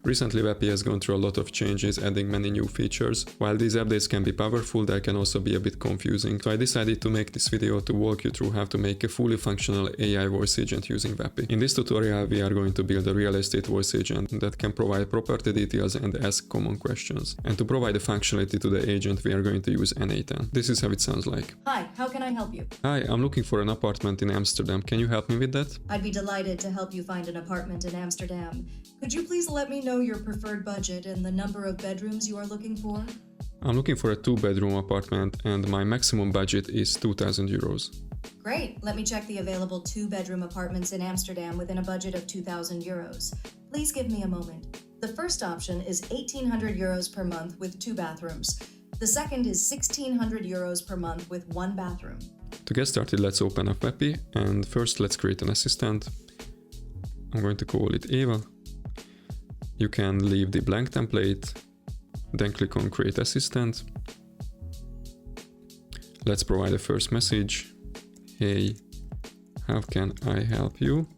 Recently, Vapi has gone through a lot of changes, adding many new features. While these updates can be powerful, they can also be a bit confusing. So I decided to make this video to walk you through how to make a fully functional AI voice agent using Vapi. In this tutorial, we are going to build a real estate voice agent that can provide property details and ask common questions. And to provide the functionality to the agent, we are going to use n8n. This is how it sounds like. Hi, how can I help you? Hi, I'm looking for an apartment in Amsterdam. Can you help me with that? I'd be delighted to help you find an apartment in Amsterdam. Could you please let me know your preferred budget and the number of bedrooms you are looking for? I'm looking for a 2-bedroom apartment and my maximum budget is 2,000 euros. Great, let me check the available 2-bedroom apartments in Amsterdam within a budget of 2,000 euros. Please give me a moment. The first option is 1,800 euros per month with 2 bathrooms. The second is 1,600 euros per month with 1 bathroom. To get started, let's open up Vapi and first let's create an assistant. I'm going to call it Eva. You can leave the blank template, then click on Create Assistant. Let's provide a first message. Hey, how can I help you?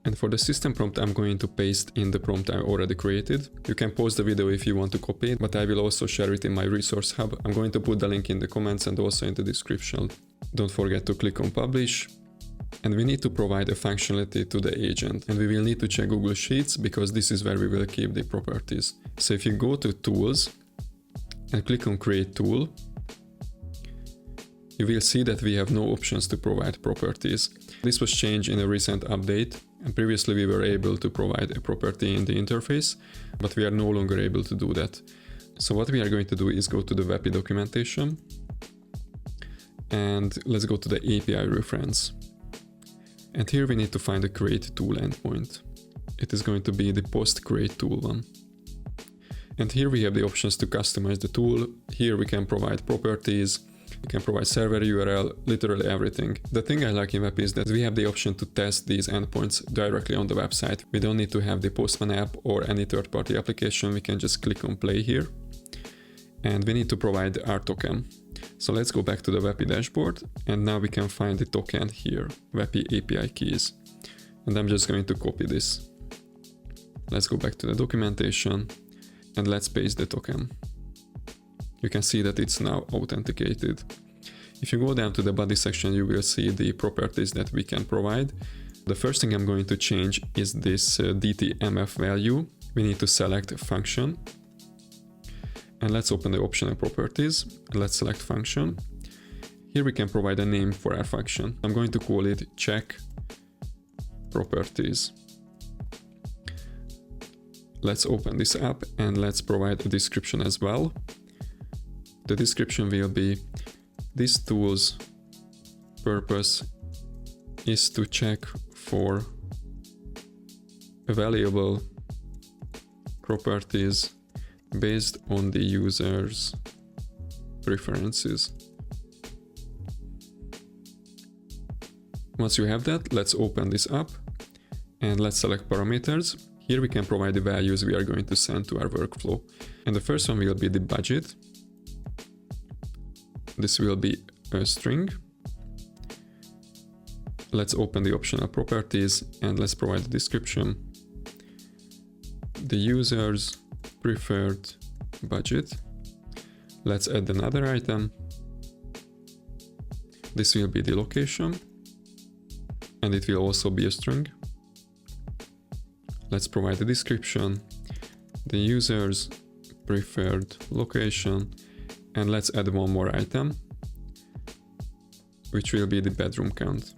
And for the system prompt, I'm going to paste in the prompt I already created. You can pause the video if you want to copy it, but I will also share it in my resource hub. I'm going to put the link in the comments and also in the description. Don't forget to click on Publish. And we need to provide a functionality to the agent, and we will need to check Google Sheets because this is where we will keep the properties. So if you go to Tools and click on Create Tool, you will see that we have no options to provide properties. This was changed in a recent update, and previously we were able to provide a property in the interface, but we are no longer able to do that. So what we are going to do is go to the Vapi documentation, and let's go to the API reference. And here we need to find the create tool endpoint. It is going to be the post create tool one. And here we have the options to customize the tool. Here we can provide properties, we can provide server URL, literally everything. The thing I like in Vapi is that we have the option to test these endpoints directly on the website. We don't need to have the Postman app or any third-party application. We can just click on play here. And we need to provide our token. So let's go back to the Vapi dashboard, and now we can find the token here, Vapi API keys. And I'm just going to copy this. Let's go back to the documentation and let's paste the token. You can see that it's now authenticated. If you go down to the body section, you will see the properties that we can provide. The first thing I'm going to change is this DTMF value. We need to select a function. And let's open the optional properties and let's select function. Here we can provide a name for our function. I'm going to call it check properties. Let's open this up and let's provide a description as well. The description will be this tool's purpose is to check for available properties based on the user's preferences. Once you have that, let's open this up and let's select parameters. Here we can provide the values we are going to send to our workflow. And the first one will be the budget. This will be a string. Let's open the optional properties and let's provide the description. The user's preferred budget. Let's add another item. This will be the location and it will also be a string. Let's provide a description, the user's preferred location, and let's add one more item, which will be the bedroom count.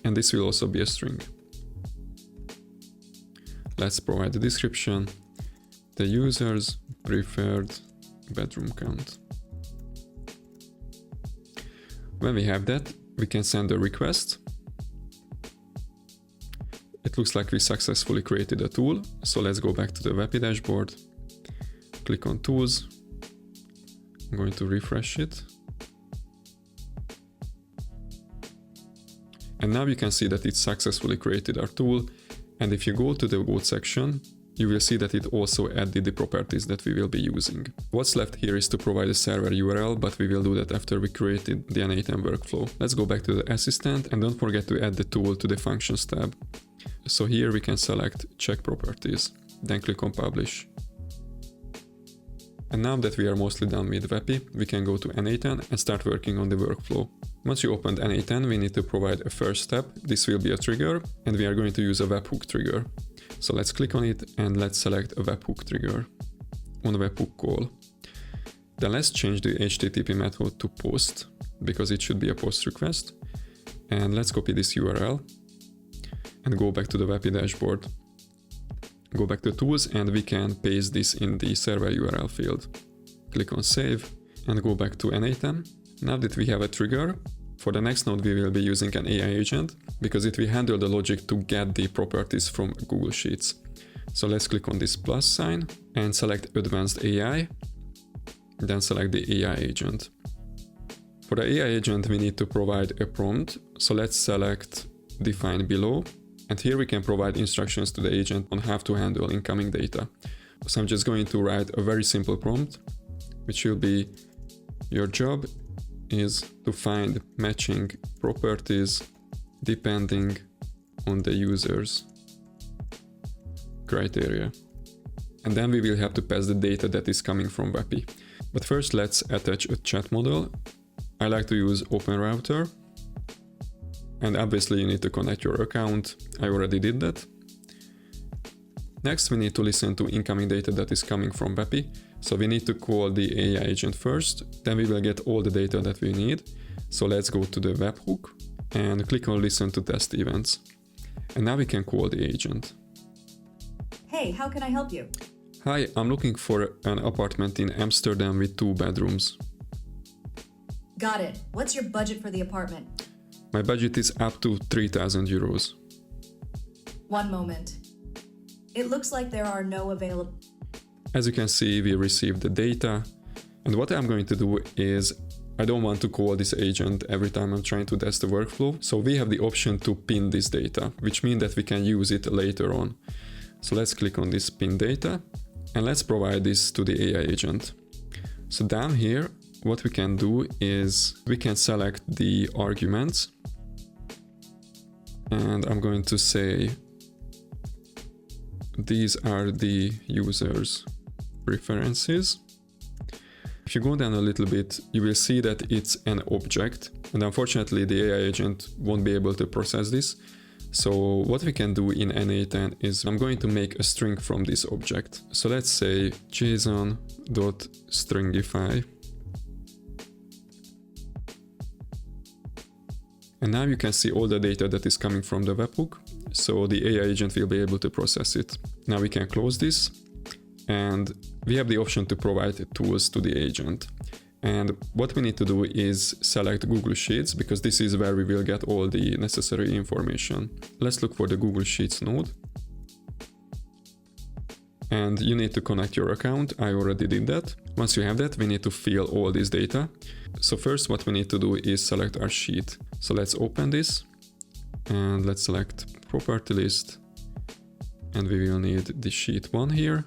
And this will also be a string. Let's provide the description, the user's preferred bedroom count. When we have that, we can send a request. It looks like we successfully created a tool. So let's go back to the Vapi dashboard, click on Tools. I'm going to refresh it. And now you can see that it successfully created our tool. And if you go to the code section, you will see that it also added the properties that we will be using. What's left here is to provide a server URL, but we will do that after we created the n8n workflow. Let's go back to the assistant and don't forget to add the tool to the functions tab. So here we can select check properties, then click on publish. And now that we are mostly done with Vapi, we can go to n8n and start working on the workflow. Once you opened n8n, we need to provide a first step. This will be a trigger, and we are going to use a webhook trigger. So let's click on it and let's select a webhook trigger on a webhook call. Then let's change the HTTP method to post, because it should be a post request. And let's copy this URL and go back to the Vapi dashboard. Go back to tools and we can paste this in the server URL field. Click on save and go back to n8n. Now that we have a trigger, for the next node we will be using an AI agent because it will handle the logic to get the properties from Google Sheets. So let's click on this plus sign and select Advanced AI, then select the AI agent. For the AI agent we need to provide a prompt, so let's select Define below. And here we can provide instructions to the agent on how to handle incoming data. So I'm just going to write a very simple prompt, which will be, your job is to find matching properties depending on the user's criteria. And then we will have to pass the data that is coming from Vapi. But first let's attach a chat model. I like to use OpenRouter. And obviously you need to connect your account. I already did that. Next we need to listen to incoming data that is coming from Vapi. So we need to call the AI agent first, then we will get all the data that we need. So let's go to the webhook and click on listen to test events. And now we can call the agent. Hey, how can I help you? Hi, I'm looking for an apartment in Amsterdam with 2 bedrooms. Got it. What's your budget for the apartment? My budget is up to 3,000 euros. One moment. It looks like there are no available... As you can see, we received the data. And what I'm going to do is, I don't want to call this agent every time I'm trying to test the workflow. So we have the option to pin this data, which means that we can use it later on. So let's click on this pin data and let's provide this to the AI agent. So down here, what we can do is we can select the arguments. And I'm going to say, these are the user's preferences. If you go down a little bit, you will see that it's an object. And unfortunately, the AI agent won't be able to process this. So what we can do in n8n is I'm going to make a string from this object. So let's say json.stringify. And now you can see all the data that is coming from the webhook. So the AI agent will be able to process it. Now we can close this and we have the option to provide tools to the agent. And what we need to do is select Google Sheets because this is where we will get all the necessary information. Let's look for the Google Sheets node. And you need to connect your account. I already did that. Once you have that, we need to fill all this data. So first what we need to do is select our sheet. So let's open this and let's select property list. And we will need the sheet 1 here.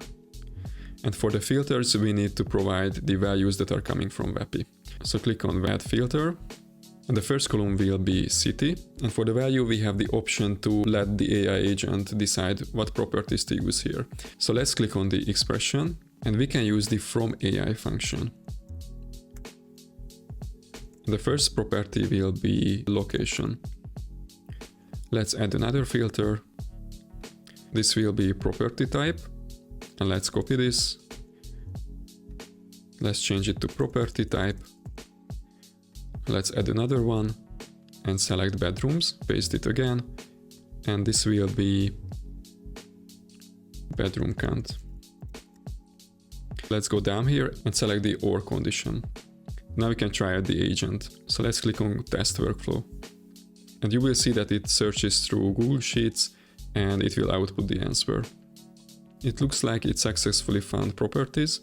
And for the filters, we need to provide the values that are coming from Vapi. So click on add filter. And the first column will be city. And for the value, we have the option to let the AI agent decide what properties to use here. So let's click on the expression and we can use the from AI function. The first property will be location. Let's add another filter. This will be property type. And let's copy this. Let's change it to property type. Let's add another one and select bedrooms, paste it again. And this will be bedroom count. Let's go down here and select the OR condition. Now we can try out the agent. So let's click on test workflow. And you will see that it searches through Google Sheets and it will output the answer. It looks like it successfully found properties.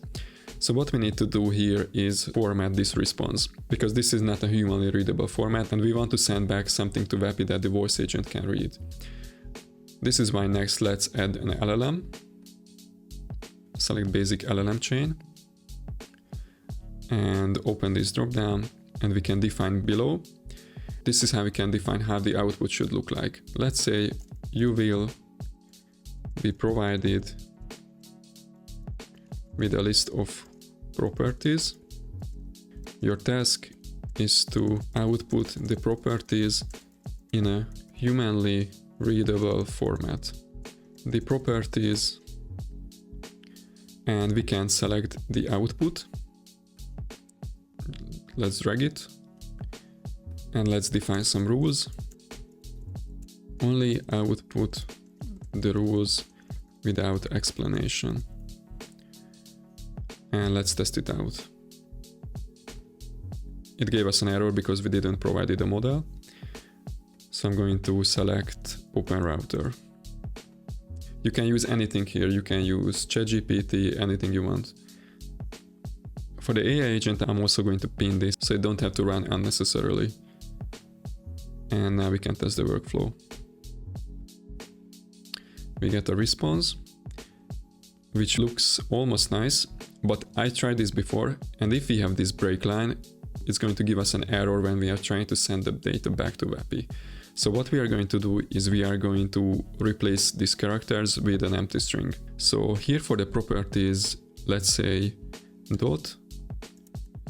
So what we need to do here is format this response, because this is not a humanly readable format and we want to send back something to Vapi that the voice agent can read. This is why next let's add an LLM. Select basic LLM chain and open this dropdown and we can define below. This is how we can define how the output should look like. Let's say you will be provided with a list of properties. Your task is to output the properties in a humanly readable format. The properties, and we can select the output. Let's drag it and let's define some rules. Only output the rules without explanation. And let's test it out. It gave us an error because we didn't provide a model. So I'm going to select Open Router. You can use anything here. You can use ChatGPT, anything you want. For the AI agent, I'm also going to pin this so you don't have to run unnecessarily. And now we can test the workflow. We get a response, which looks almost nice, but I tried this before, and if we have this break line, it's going to give us an error when we are trying to send the data back to Vapi. So what we are going to do is we are going to replace these characters with an empty string. So here for the properties, let's say dot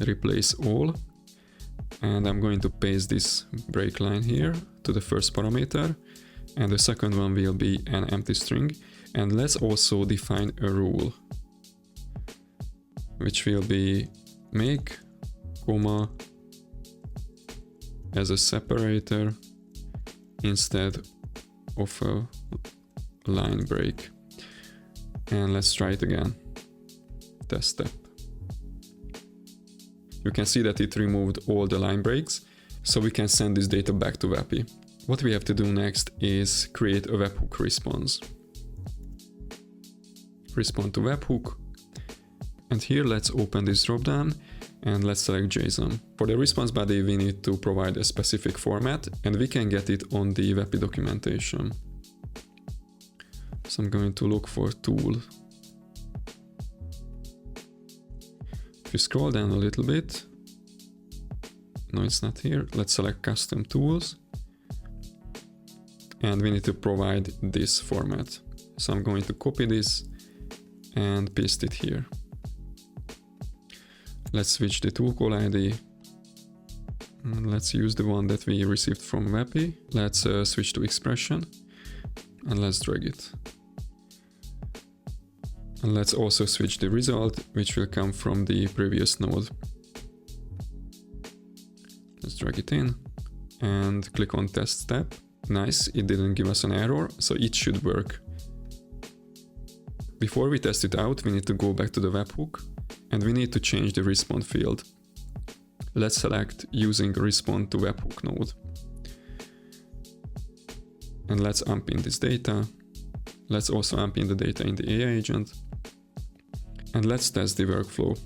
replace all, and I'm going to paste this break line here to the first parameter, and the second one will be an empty string. And let's also define a rule, which will be make, comma, as a separator instead of a line break. And let's try it again. Test step. You can see that it removed all the line breaks, so we can send this data back to Vapi. What we have to do next is create a webhook response. Respond to webhook. And here let's open this dropdown and let's select JSON. For the response body, we need to provide a specific format, and we can get it on the Vapi documentation. So I'm going to look for tool. If you scroll down a little bit, no, it's not here. Let's select custom tools. And we need to provide this format. So I'm going to copy this and paste it here. Let's switch the tool call ID. And let's use the one that we received from Vapi. Let's switch to expression and let's drag it. And let's also switch the result, which will come from the previous node. Let's drag it in and click on test step. Nice, it didn't give us an error, so it should work. Before we test it out, we need to go back to the webhook and we need to change the respond field. Let's select using respond to webhook node. And let's unpin this data. Let's also unpin the data in the AI agent. And let's test the workflow.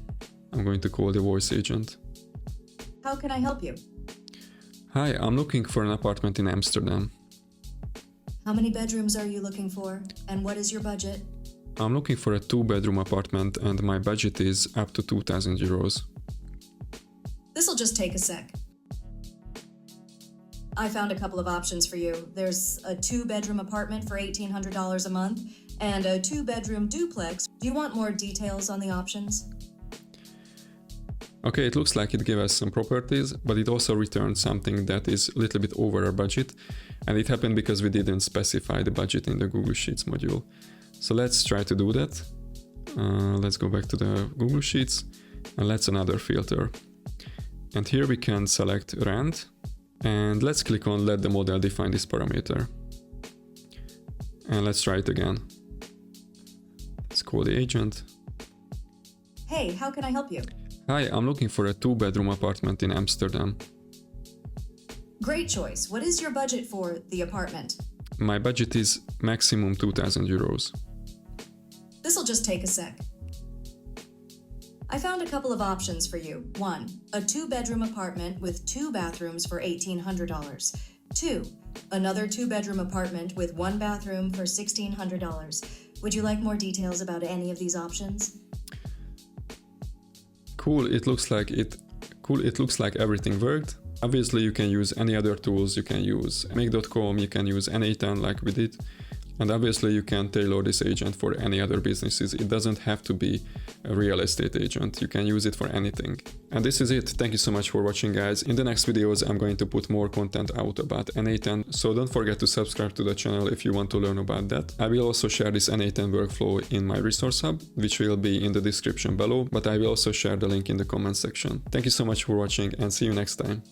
I'm going to call the voice agent. How can I help you? Hi, I'm looking for an apartment in Amsterdam. How many bedrooms are you looking for? And what is your budget? I'm looking for a 2-bedroom apartment and my budget is up to 2,000 euros. This'll just take a sec. I found a couple of options for you. There's a 2-bedroom apartment for $1,800 a month and a 2-bedroom duplex. Do you want more details on the options? Okay, it looks like it gave us some properties, but it also returned something that is a little bit over our budget. And it happened because we didn't specify the budget in the Google Sheets module. So let's try to do that. Let's go back to the Google Sheets and let's another filter. And here we can select rent and let's click on let the model define this parameter. And let's try it again. Let's call the agent. Hey, how can I help you? Hi, I'm looking for a 2-bedroom apartment in Amsterdam. Great choice. What is your budget for the apartment? My budget is maximum 2,000 euros. This'll just take a sec. I found a couple of options for you. 1, a 2-bedroom apartment with 2 bathrooms for $1,800. 2, another 2-bedroom apartment with 1 bathroom for $1,600. Would you like more details about any of these options? Cool, it looks like everything worked. Obviously you can use any other tools, you can use make.com, you can use n8n like we did. And obviously you can tailor this agent for any other businesses. It doesn't have to be a real estate agent. You can use it for anything. And this is it. Thank you so much for watching, guys. In the next videos, I'm going to put more content out about n8n, so don't forget to subscribe to the channel if you want to learn about that. I will also share this n8n workflow in my resource hub, which will be in the description below, but I will also share the link in the comment section. Thank you so much for watching and see you next time.